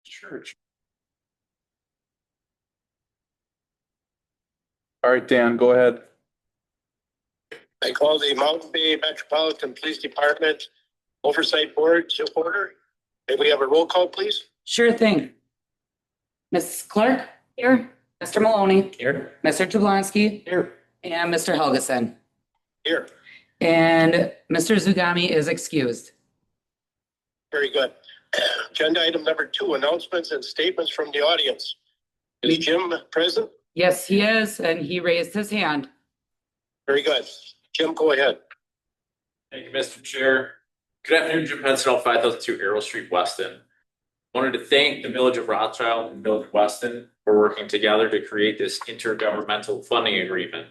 Church. All right, Dan, go ahead. I call the Mountain Bay Metropolitan Police Department Oversight Board to order. May we have a roll call, please? Sure thing. Mrs. Clark? Here. Mr. Maloney? Here. Mr. Jablonski? Here. And Mr. Helgeson? Here. And Mr. Zugami is excused. Very good. Agenda item number 2, announcements and statements from the audience. Is Jim present? Yes, he is, and he raised his hand. Very good. Jim, go ahead. Thank you, Mr. Chair. Good afternoon, Jim Penson, 5002 Arrow Street, Weston. Wanted to thank the Village of Rothschild and Village of Weston for working together to create this intergovernmental funding agreement.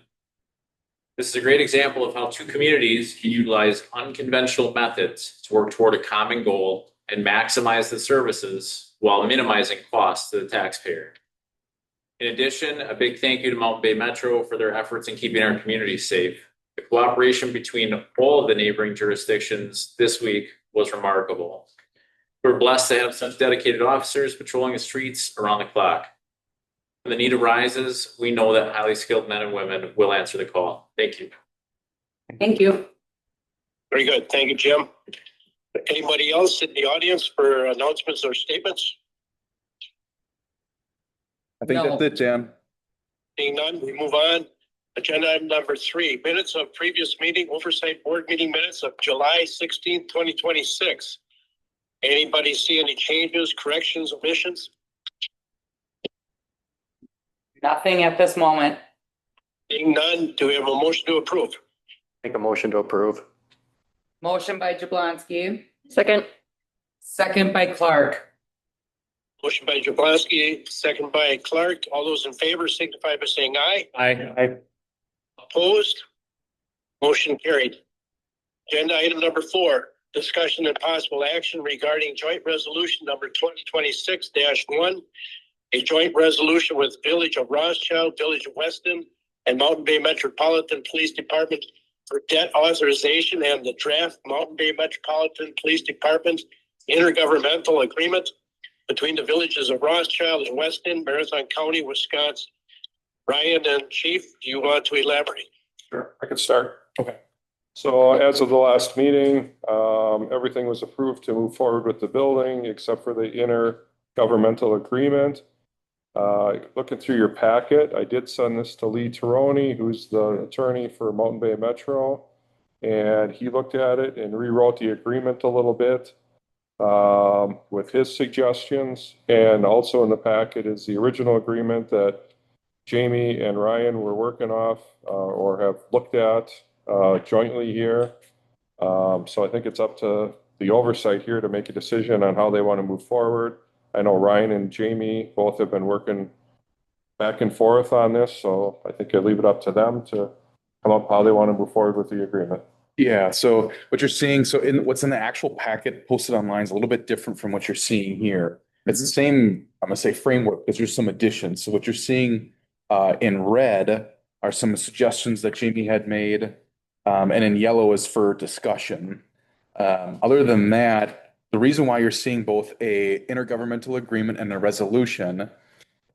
This is a great example of how two communities can utilize unconventional methods to work toward a common goal and maximize the services while minimizing costs to the taxpayer. In addition, a big thank you to Mountain Bay Metro for their efforts in keeping our community safe. The cooperation between all of the neighboring jurisdictions this week was remarkable. We're blessed to have such dedicated officers patrolling the streets around the clock. When the need arises, we know that highly skilled men and women will answer the call. Thank you. Thank you. Very good. Thank you, Jim. Anybody else in the audience for announcements or statements? I think No. that's it, Dan. Seeing none, we move on. Agenda item number 3, minutes of previous meeting, Oversight Board meeting minutes of July 16th, 2026. Anybody see any changes, corrections, omissions? Nothing at this moment. Seeing none, do we have a motion to approve? Make a motion to approve. Motion by Jablonski. Second. Second by Clark. Motion by Jablonski, second by Clark. All those in favor signify by saying aye. Aye. Opposed? Motion carried. Agenda item number 4, discussion and possible action regarding joint resolution number 2026-1, a joint resolution with Village of Rothschild, Village of Weston, and Mountain Bay Metropolitan Police Department for debt authorization and the draft Mountain Bay Metropolitan Police Department intergovernmental agreement between the villages of Rothschild and Weston, Marathon County, Wisconsin. Ryan and Chief, do you want to elaborate? Sure, I can start. Okay. So as of the last meeting, everything was approved to move forward with the building except for the intergovernmental agreement. Looking through your packet, I did send this to Lee Taroni, who's the attorney for Mountain Bay Metro, and he looked at it and rewrote the agreement a little bit with his suggestions. And also in the packet is the original agreement that Jamie and Ryan were working off or have looked at jointly here. So I think it's up to the oversight here to make a decision on how they want to move forward. I know Ryan and Jamie both have been working back and forth on this, so I think I leave it up to them to come up how they want to move forward with the agreement. Yeah, so what you're seeing, so in what's in the actual packet posted online is a little bit different from what you're seeing here. It's the same, I'm gonna say framework, because there's some additions. So what you're seeing in red are some suggestions that Jamie had made, and in yellow is for discussion. Other than that, the reason why you're seeing both a intergovernmental agreement and a resolution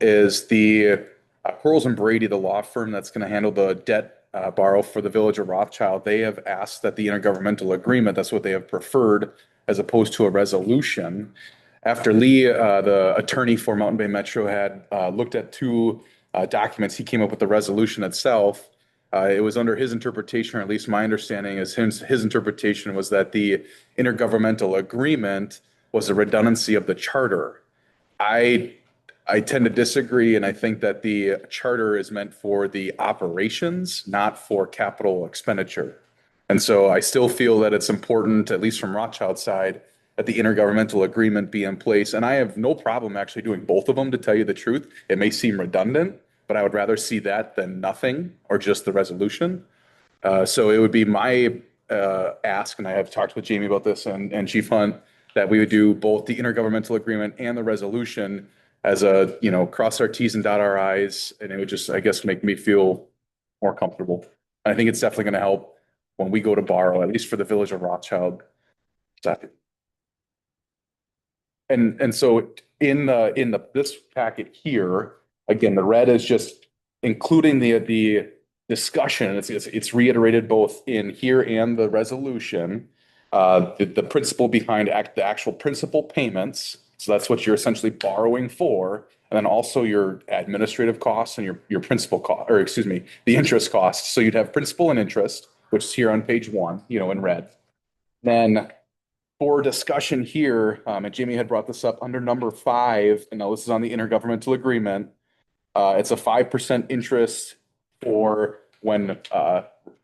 is the Quarles and Brady, the law firm that's going to handle the debt borrow for the Village of Rothschild. They have asked that the intergovernmental agreement, that's what they have preferred as opposed to a resolution. After Lee, the attorney for Mountain Bay Metro, had looked at 2 documents, he came up with the resolution itself. It was under his interpretation, or at least my understanding is his interpretation was that the intergovernmental agreement was a redundancy of the charter. I tend to disagree, and I think that the charter is meant for the operations, not for capital expenditure. And so I still feel that it's important, at least from Rothschild's side, that the intergovernmental agreement be in place. And I have no problem actually doing both of them, to tell you the truth. It may seem redundant, but I would rather see that than nothing or just the resolution. So it would be my ask, and I have talked with Jamie about this and Chief Hunt, that we would do both the intergovernmental agreement and the resolution as a, cross our T's and dot our I's, and it would just, I guess, make me feel more comfortable. I think it's definitely going to help when we go to borrow, at least for the Village of Rothschild. And so this packet here, again, the red is just including the discussion. It's reiterated both in here and the resolution. The principle behind the actual principal payments. So that's what you're essentially borrowing for. And then also your administrative costs and your principal cost, or excuse me, the interest costs. So you'd have principal and interest, which is here on page 1, in red. Then for discussion here, and Jamie had brought this up under number 5, and now this is on the intergovernmental agreement. It's a 5% interest for when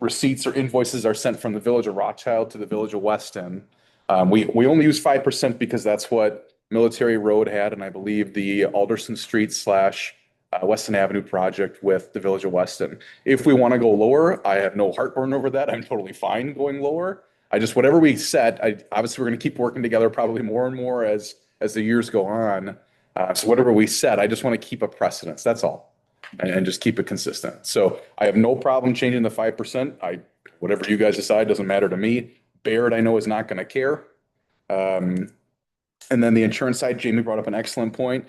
receipts or invoices are sent from the Village of Rothschild to the Village of Weston. We only use 5% because that's what Military Road had, and I believe the Alderson Street / Weston Avenue project with the Village of Weston. If we want to go lower, I have no heartburn over that. I'm totally fine going lower. Whatever we set, obviously we're going to keep working together probably more and more as the years go on. So whatever we set, I just want to keep a precedence. That's all. And just keep it consistent. So I have no problem changing the 5%. Whatever you guys decide doesn't matter to me. Baird, I know, is not going to care. And then the insurance side, Jamie brought up an excellent point.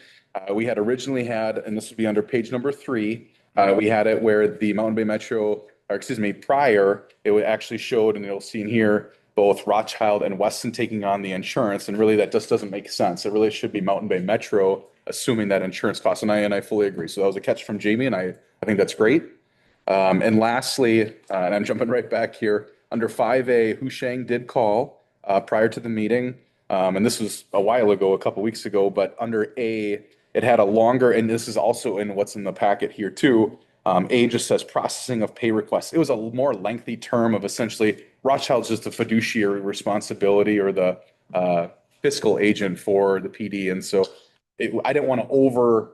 We had originally had, and this would be under page number 3, we had it where the Mountain Bay Metro, or excuse me, prior, it would actually showed, and you'll see in here, both Rothschild and Weston taking on the insurance, and really that just doesn't make sense. It really should be Mountain Bay Metro assuming that insurance cost, and I fully agree. So that was a catch from Jamie, and I think that's great. And lastly, and I'm jumping right back here, under 5A, Husheng did call prior to the meeting, and this was a while ago, a couple weeks ago, but under A, it had a longer, and this is also in what's in the packet here too. A just says processing of pay requests. It was a more lengthy term of essentially Rothschild's just a fiduciary responsibility or the fiscal agent for the PD. And so I didn't want to over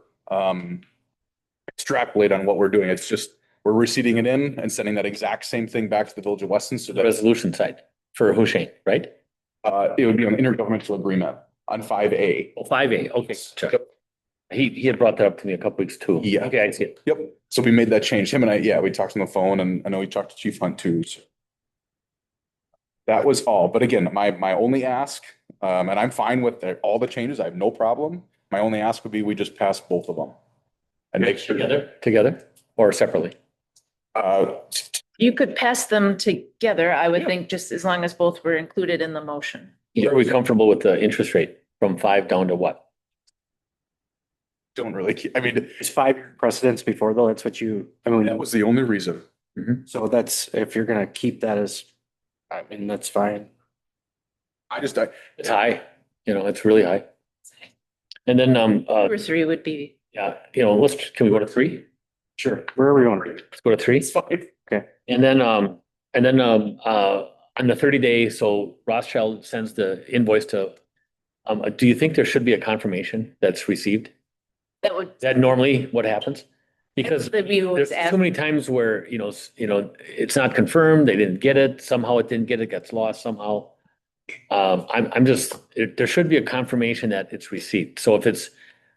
extrapolate on what we're doing. It's just we're receiving it in and sending that exact same thing back to the Village of Weston. So The that resolution side for Husheng, right? it would be an intergovernmental agreement on 5A. Oh, 5A, okay. Check. He had brought that up to me a couple weeks too. Yeah. Okay, I see it. Yep. So we made that change. Him and I, we talked on the phone, and I know we talked to Chief Hunt too. So that was all. But again, my only ask, and I'm fine with all the changes. I have no problem. My only ask would be we just pass both of them and make sure. Together or separately? You could pass them together, I would think, just as long as both were included in the motion. Are we comfortable with the interest rate from 5 down to what? Don't really. I mean, There's 5 precedents before though. That's what that was the only reason. so that's, if you're gonna keep that as, that's fine. It's high, it's really high. And then, 2 or 3 would be. yeah, can we go to 3? Sure. Where are we going? Let's go to 3. It's fine. Okay. And then, on the 30-day, so Rothschild sends the invoice to, do you think there should be a confirmation that's received? That would. Is that normally what happens? Because That we always there's ask. so many times where, it's not confirmed, they didn't get it, somehow it didn't get it, gets lost somehow. There should be a confirmation that it's received. So if it's,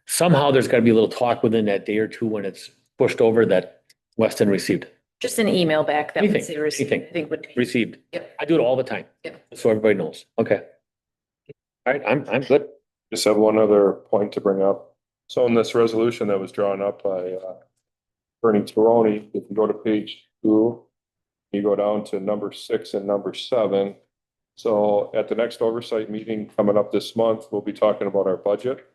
somehow there's got to be a little talk within that day or two when it's pushed over that Weston received. Just an email back that would Anything, say received, I anything. think would be. Received. Yep. I do it all the time. Yep. So everybody knows. Okay. All right, I'm good. Just have one other point to bring up. So in this resolution that was drawn up by Bernie Toroni, if you go to page 2, you go down to number 6 and number 7. So at the next oversight meeting coming up this month, we'll be talking about our budget.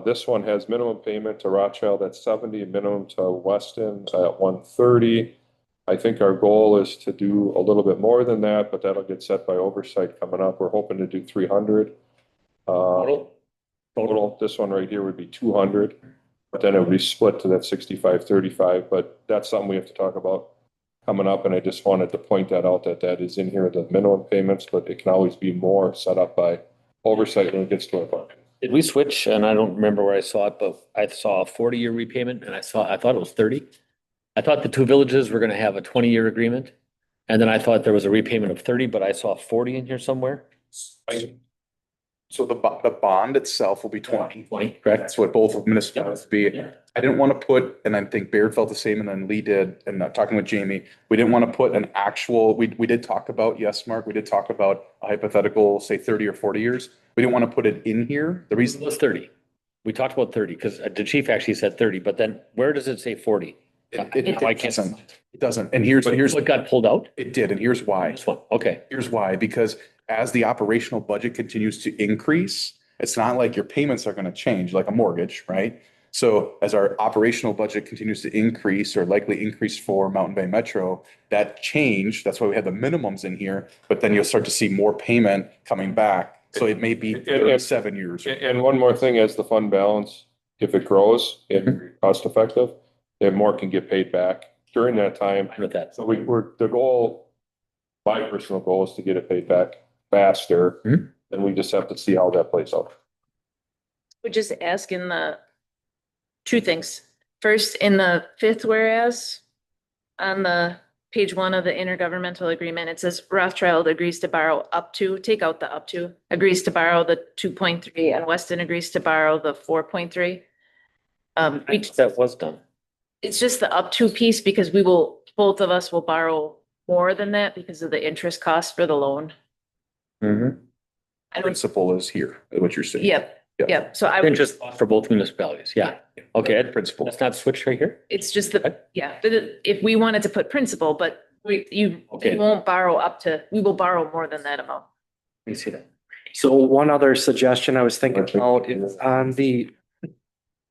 This one has minimum payment to Rothschild at 70, minimum to Weston at 130. I think our goal is to do a little bit more than that, but that'll get set by oversight coming up. We're hoping to do 300. Total, this one right here would be 200, but then it would be split to that 65-35, but that's something we have to talk about coming up, and I just wanted to point that out, that is in here, the minimum payments, but it can always be more set up by oversight when it gets to our budget. Did we switch? And I don't remember where I saw it, but I saw a 40-year repayment and I thought it was 30. I thought the 2 villages were going to have a 20-year agreement. And then I thought there was a repayment of 30, but I saw 40 in here somewhere. So the bond itself will be 20. 20, correct? That's what both of municipalities be. Yeah. I didn't want to put, and I think Baird felt the same, and then Lee did, and talking with Jamie, we didn't want to put an actual, we did talk about, yes, Mark, we did talk about a hypothetical, say 30 or 40 years. We didn't want to put it in here. The reason It was 30. we talked about 30, because the chief actually said 30, but then where does it say 40? Why can't? It doesn't. And here's What got pulled out? it did. And here's why. This one, okay. Here's why, because as the operational budget continues to increase, it's not like your payments are going to change like a mortgage, right? So as our operational budget continues to increase or likely increase for Mountain Bay Metro, that change, that's why we have the minimums in here, but then you'll start to see more payment coming back. So it may be 7 years. And one more thing, as the fund balance, if it grows and cost effective, then more can get paid back during that time. With that. So the goal, my personal goal is to get it paid back faster. Mhm. And we just have to see how that plays out. We're just asking the two things. First, in the fifth whereas, on the page 1 of the intergovernmental agreement, it says Rothschild agrees to borrow up to, take out the up to, agrees to borrow the 2.3 and Weston agrees to borrow the 4.3. That was done. It's just the up to piece because both of us will borrow more than that because of the interest cost for the loan. Mm-hmm. I don't, Principle is here, is what you're saying. yep, Yep. yep. So I would, Interest for both municipalities, yeah. Okay, Ed, Principle. that's not switched right here? it's just the, yeah, but if we wanted to put principal, but you Okay. won't borrow up to, we will borrow more than that amount. Let me see that. So one other suggestion I was thinking about is on the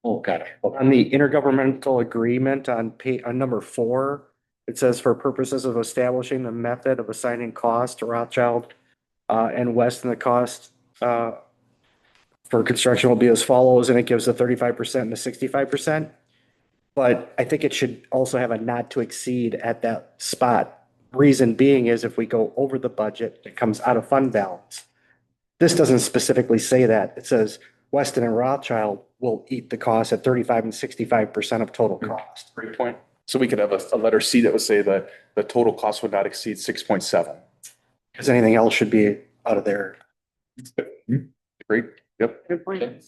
Oh, got it. On the intergovernmental agreement on number 4, it says for purposes of establishing the method of assigning cost to Rothschild and Weston, the cost for construction will be as follows, and it gives a 35% and a 65%. But I think it should also have a not to exceed at that spot. Reason being is if we go over the budget, it comes out of fund balance. This doesn't specifically say that. It says Weston and Rothschild will eat the cost at 35 and 65% of total cost. Great point. So we could have a letter C that would say that the total cost would not exceed 6.7. Because anything else should be out of there. Great. Yep.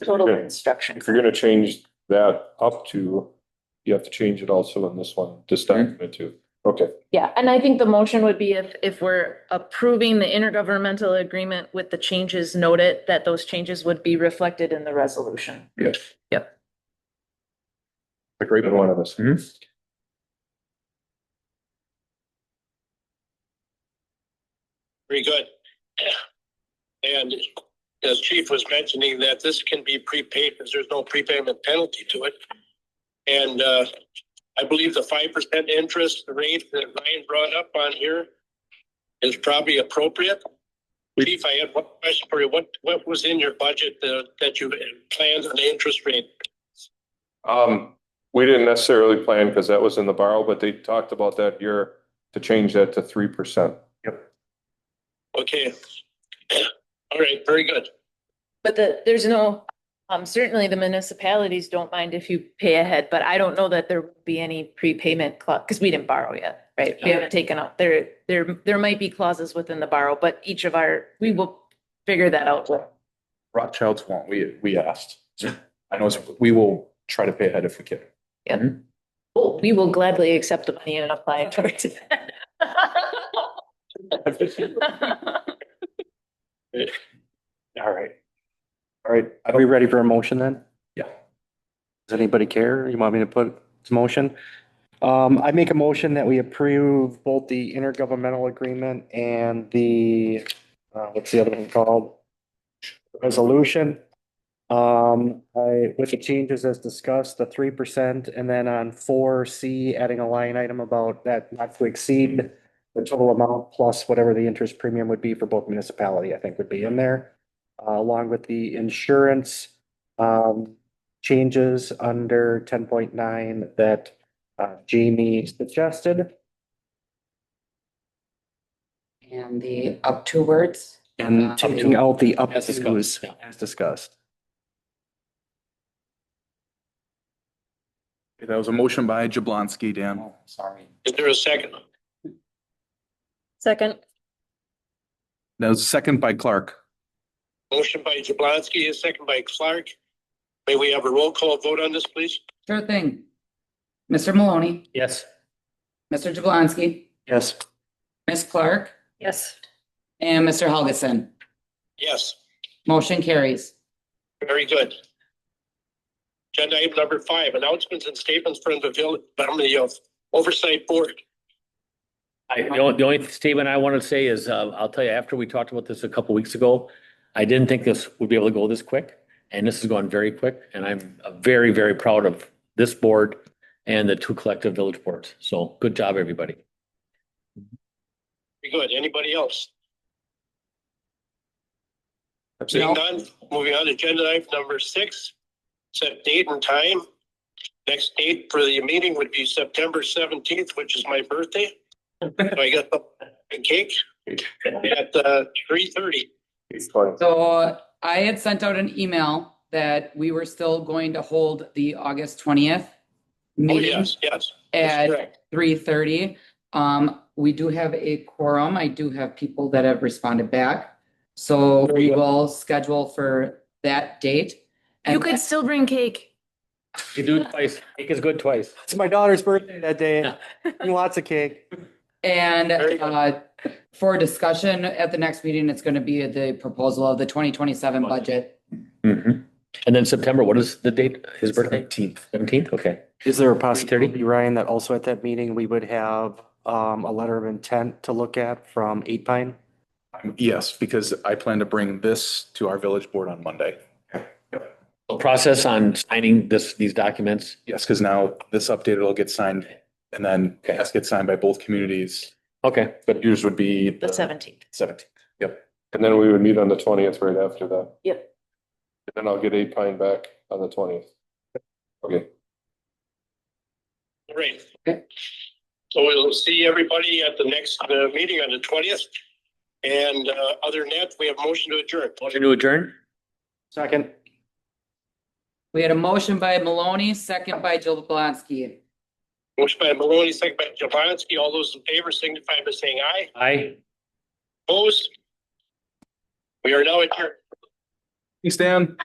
Total Okay. construction. If you're gonna change that up to, you have to change it also in this one, this document too. Okay. Yeah, and I think the motion would be if we're approving the intergovernmental agreement with the changes noted, that those changes would be reflected in the resolution. Yes. Yep. A great Good one point. of us. Very good. And as Chief was mentioning, that this can be prepaid because there's no prepayment penalty to it. And I believe the 5% interest rate that Ryan brought up on here is probably appropriate. Chief, I had one question for you. What was in your budget that you planned on the interest rate? We didn't necessarily plan because that was in the borrow, but they talked about that year to change that to 3%. Okay. All right, very good. But there's no, certainly the municipalities don't mind if you pay ahead, but I don't know that there would be any prepayment clause, because we didn't borrow yet, right? We haven't taken out, there might be clauses within the borrow, but we will figure that out. Rothschilds won't. We asked. I know we will try to pay ahead if we can. Yep. We will gladly accept the money and apply towards it. All right. All right. Are we ready for a motion then? Yeah. Does anybody care? You want me to put this motion? I make a motion that we approve both the intergovernmental agreement and the, what's the other one called? Resolution. With the changes as discussed, the 3%, and then on 4C, adding a line item about that not to exceed the total amount plus whatever the interest premium would be for both municipality, I think would be in there. Along with the insurance, changes under 10.9 that, Jamie suggested. And the up to words. And taking out the up As discussed, tos yeah. as discussed. That was a motion by Jablonski, Dan. Sorry. Is there a second? Second. That was second by Clark. Motion by Jablonski, a second by Clark. May we have a roll call vote on this, please? Sure thing. Mr. Maloney, Yes. Mr. Jablonski, Yes. Ms. Clark, Yes. and Mr. Helgeson. Yes, Motion carries. very good. Agenda item number 5, announcements and statements from the Oversight Board. The only statement I want to say is, I'll tell you, after we talked about this a couple weeks ago, I didn't think this would be able to go this quick, and this has gone very quick, and I'm very, very proud of this board and the 2 collective village boards. So good job, everybody. Very good. Anybody else? That's Seeing it. none, moving on to agenda item number 6, set date and time. Next date for the meeting would be September 17th, which is my birthday. So I got a cake at 3:30. It's fine. So I had sent out an email that we were still going to hold the August 20th Oh, meeting yes, yes. That's at correct. 3:30. We do have a quorum. I do have people that have responded back. So Very we good. will schedule for that date. You And could still bring cake. You do it twice. Cake is good twice. It's my daughter's birthday that day. And lots of cake. And Very good. for discussion at the next meeting, it's going to be the proposal of the 2027 budget. Mhm. And then September, what is the date? His birthday? 17th. 17th? Okay. Is there a possibility, Ryan, that also at that meeting, we would have a letter of intent to look at from Eight Pine? Yes, because I plan to bring this to our village board on Monday. The process on signing these documents. Yes, because now this updated will get signed and then it has to get signed by both communities. Okay. But yours would be The 17th. 17th. Yep. And then we would meet on the 20th right after that. Yep. And then I'll get 8 Pine back on the 20th. Okay. Great. Okay. So we'll see everybody at the next meeting on the 20th. And other than that, we have motion to adjourn. Motion to adjourn? Second. We had a motion by Maloney, second by Jablonski. Motion by Maloney, second by Jablonski. All those in favor signify by saying aye. Aye. Opposed? We are now adjourned. Thanks, Dan.